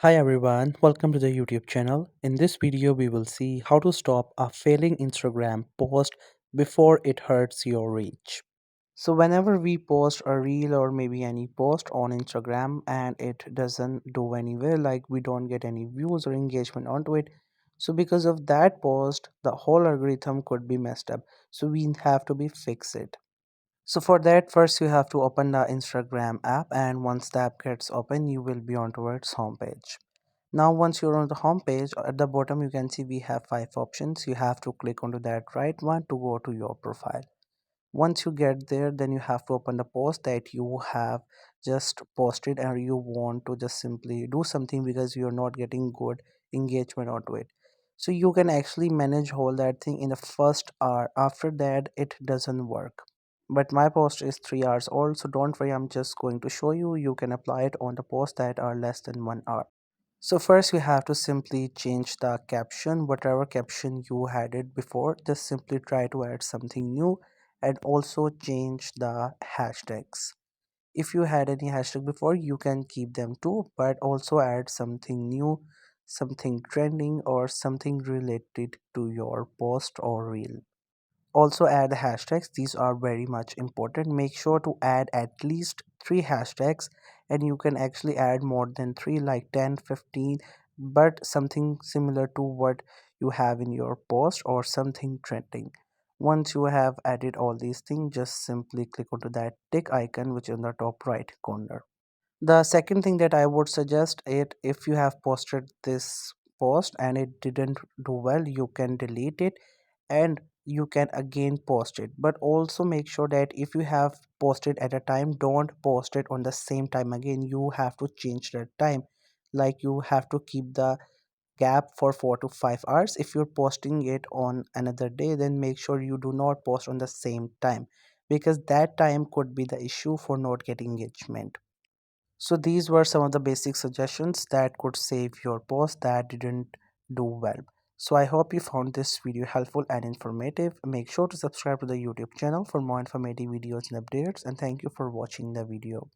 Hi everyone, welcome to the YouTube channel. In this video, we will see how to stop a failing Instagram post before it hurts your reach. So whenever we post a reel or maybe any post on Instagram and it doesn't do any well, like we don't get any views or engagement onto it, so because of that post, the whole algorithm could be messed up. So we have to be fix it. So for that, first you have to open the Instagram app, and once the app gets open, you will be on towards homepage. Now, once you're on the home page, at the bottom you can see we have five options. You have to click onto that right one to go to your profile. Once you get there, then you have to open the post that you have just posted and you want to just simply do something because you're not getting good engagement onto it. So you can actually manage whole that thing in the first hour. After that, it doesn't work. But my post is 3 hours old, so don't worry, I'm just going to show you. You can apply it on the posts that are less than 1 hour. So first we have to simply change the caption, whatever caption you had it before, just simply try to add something new and also change the hashtags. If you had any hashtag before, you can keep them too, but also add something new, something trending or something related to your post or reel. Also add the hashtags. These are very much important. Make sure to add at least three hashtags, and you can actually add more than three, like 10, 15, but something similar to what you have in your post or something trending. Once you have added all these things, just simply click onto that tick icon which is in the top right corner. The second thing that I would suggest it, if you have posted this post and it didn't do well, you can delete it and you can again post it. But also make sure that if you have posted at a time, don't post it on the same time again. You have to change that time. Like you have to keep the gap for 4 to 5 hours. If you're posting it on another day, then make sure you do not post on the same time because that time could be the issue for not getting engagement. So these were some of the basic suggestions that could save your post that didn't do well. So I hope you found this video helpful and informative. Make sure to subscribe to the YouTube channel for more informative videos and updates, and thank you for watching the video.